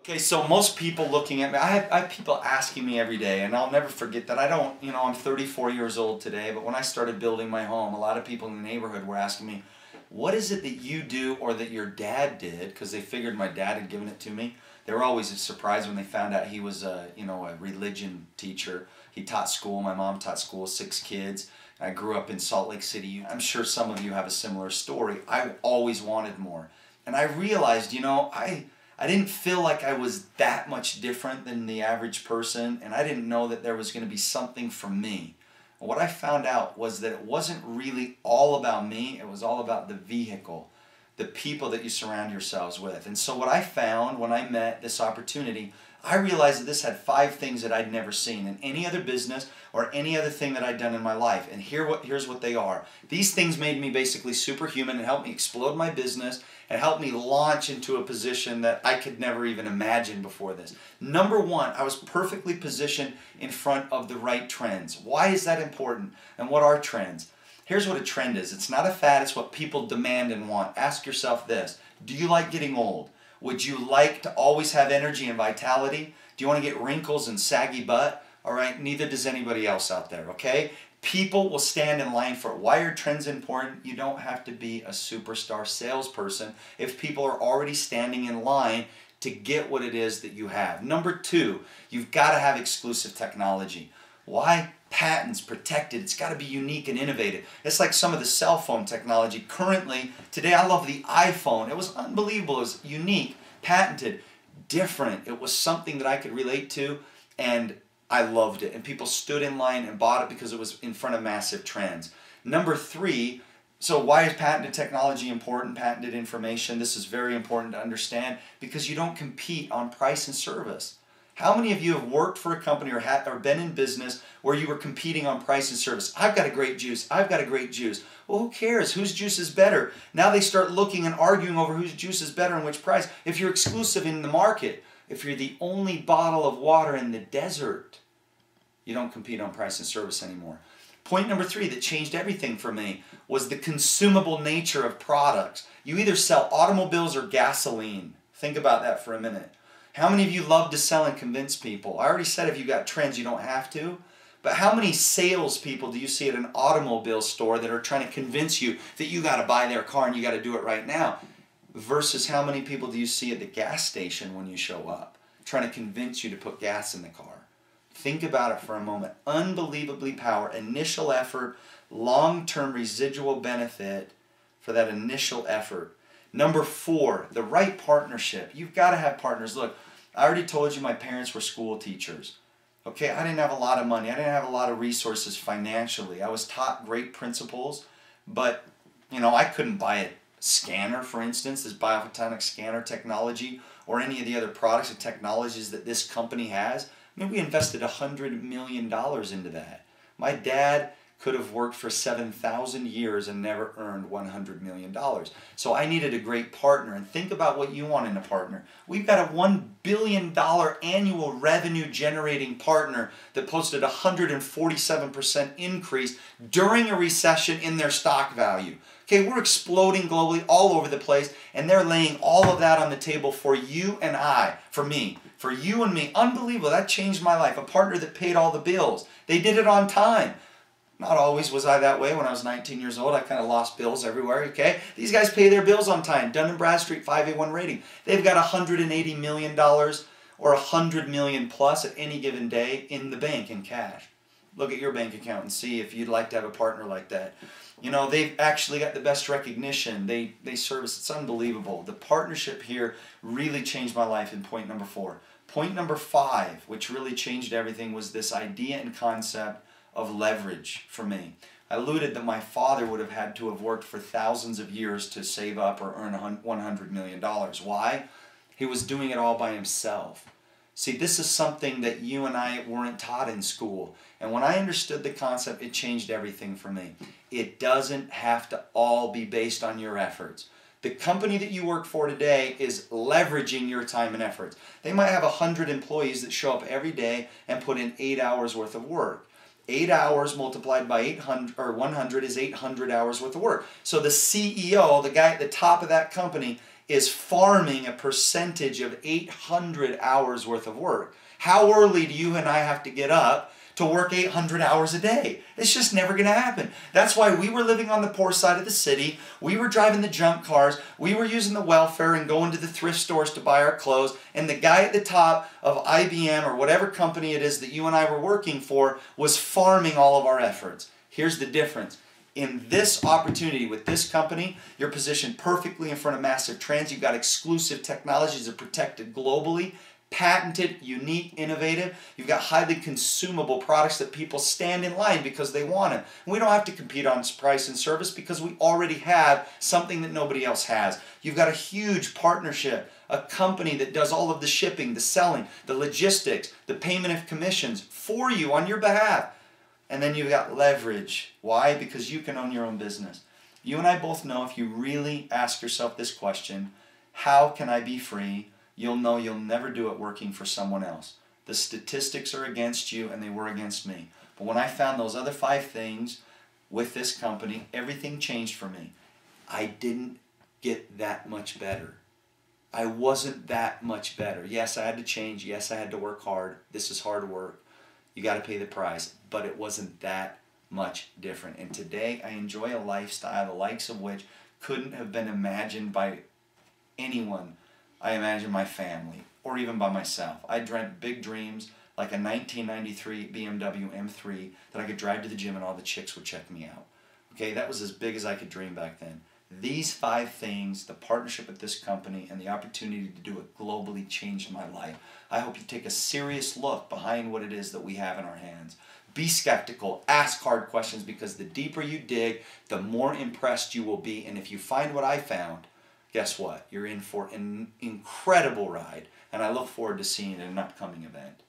Okay, so most people looking at me, I have people asking me every day, and I'll never forget that. I don't, I'm 34 years old today, but when I started building my home, a lot of people in the neighborhood were asking me, what is it that you do or that your dad did? Because they figured my dad had given it to me. They were always surprised when they found out he was a religion teacher. He taught school. My mom taught school, 6 kids. I grew up in Salt Lake City. I'm sure some of you have a similar story. I always wanted more. And I realized, I didn't feel like I was that much different than the average person, and I didn't know that there was going to be something for me. What I found out was that it wasn't really all about me, it was all about the vehicle, the people that you surround yourselves with. And so what I found when I met this opportunity, I realized that this had 5 things that I'd never seen in any other business or any other thing that I'd done in my life. And here's what they are. These things made me basically superhuman and helped me explode my business and helped me launch into a position that I could never even imagine before this. Number 1, I was perfectly positioned in front of the right trends. Why is that important? And what are trends? Here's what a trend is. It's not a fad, it's what people demand and want. Ask yourself this. Do you like getting old? Would you like to always have energy and vitality? Do you want to get wrinkles and saggy butt? All right, neither does anybody else out there, okay? People will stand in line for it. Why are trends important? You don't have to be a superstar salesperson if people are already standing in line to get what it is that you have. Number 2, you've got to have exclusive technology. Why? Patents, protected. It's got to be unique and innovative. It's like some of the cell phone technology. Currently, today I love the iPhone. It was unbelievable. It was unique, patented, different. It was something that I could relate to, and I loved it. And people stood in line and bought it because it was in front of massive trends. Number 3, so why is patented technology important, patented information? This is very important to understand because you don't compete on price and service. How many of you have worked for a company or been in business where you were competing on price and service? I've got a great juice. I've got a great juice. Well, who cares? Whose juice is better? Now they start looking and arguing over whose juice is better and which price. If you're exclusive in the market, if you're the only bottle of water in the desert, you don't compete on price and service anymore. Point number 3 that changed everything for me was the consumable nature of products. You either sell automobiles or gasoline. Think about that for a minute. How many of you love to sell and convince people? I already said if you got trends, you don't have to. But how many salespeople do you see at an automobile store that are trying to convince you that you got to buy their car and you got to do it right now? Versus how many people do you see at the gas station when you show up trying to convince you to put gas in the car? Think about it for a moment. Unbelievably powerful. Initial effort, long-term residual benefit for that initial effort. Number 4, the right partnership. You've got to have partners. Look, I already told you my parents were school teachers. Okay, I didn't have a lot of money. I didn't have a lot of resources financially. I was taught great principles, but I couldn't buy a scanner, for instance, this biophotonic scanner technology, or any of the other products and technologies that this company has. I mean, we invested $100 million into that. My dad could have worked for 7,000 years and never earned $100 million. So I needed a great partner. And think about what you want in a partner. We've got a $1 billion annual revenue generating partner that posted a 147% increase during a recession in their stock value. Okay, we're exploding globally all over the place, and they're laying all of that on the table for you and I, for me, for you and me. Unbelievable. That changed my life. A partner that paid all the bills. They did it on time. Not always was I that way. When I was 19 years old, I kind of lost bills everywhere, okay? These guys pay their bills on time. Dun & Bradstreet 5A1 rating. They've got $180 million or $100 million plus at any given day in the bank in cash. Look at your bank account and see if you'd like to have a partner like that. They've actually got the best recognition. They service. It's unbelievable. The partnership here really changed my life in point number 4. Point number 5, which really changed everything, was this idea and concept of leverage for me. I alluded that my father would have had to have worked for thousands of years to save up or earn $100 million. Why? He was doing it all by himself. See, this is something that you and I weren't taught in school. And when I understood the concept, it changed everything for me. It doesn't have to all be based on your efforts. The company that you work for today is leveraging your time and efforts. They might have 100 employees that show up every day and put in 8 hours worth of work. 8 hours multiplied by 800 or 100 is 800 hours worth of work. So the CEO, the guy at the top of that company, is farming a percentage of 800 hours worth of work. How early do you and I have to get up to work 800 hours a day? It's just never going to happen. That's why we were living on the poor side of the city. We were driving the junk cars. We were using the welfare and going to the thrift stores to buy our clothes. And the guy at the top of IBM or whatever company it is that you and I were working for was farming all of our efforts. Here's the difference. In this opportunity with this company, you're positioned perfectly in front of massive trends. You've got exclusive technologies that are protected globally, patented, unique, innovative. You've got highly consumable products that people stand in line because they want it. And we don't have to compete on price and service because we already have something that nobody else has. You've got a huge partnership, a company that does all of the shipping, the selling, the logistics, the payment of commissions for you on your behalf. And then you've got leverage. Why? Because you can own your own business. You and I both know if you really ask yourself this question, how can I be free? You'll know you'll never do it working for someone else. The statistics are against you and they were against me. But when I found those other 5 things with this company, everything changed for me. I didn't get that much better. I wasn't that much better. Yes, I had to change. Yes, I had to work hard. This is hard work. You got to pay the price. But it wasn't that much different. And today I enjoy a lifestyle the likes of which couldn't have been imagined by anyone. I imagine my family or even by myself. I dreamt big dreams like a 1993 BMW M3 that I could drive to the gym and all the chicks would check me out. Okay, that was as big as I could dream back then. These 5 things, the partnership with this company and the opportunity to do it globally changed my life. I hope you take a serious look behind what it is that we have in our hands. Be skeptical, ask hard questions because the deeper you dig, the more impressed you will be. And if you find what I found, guess what? You're in for an incredible ride. And I look forward to seeing it in an upcoming event.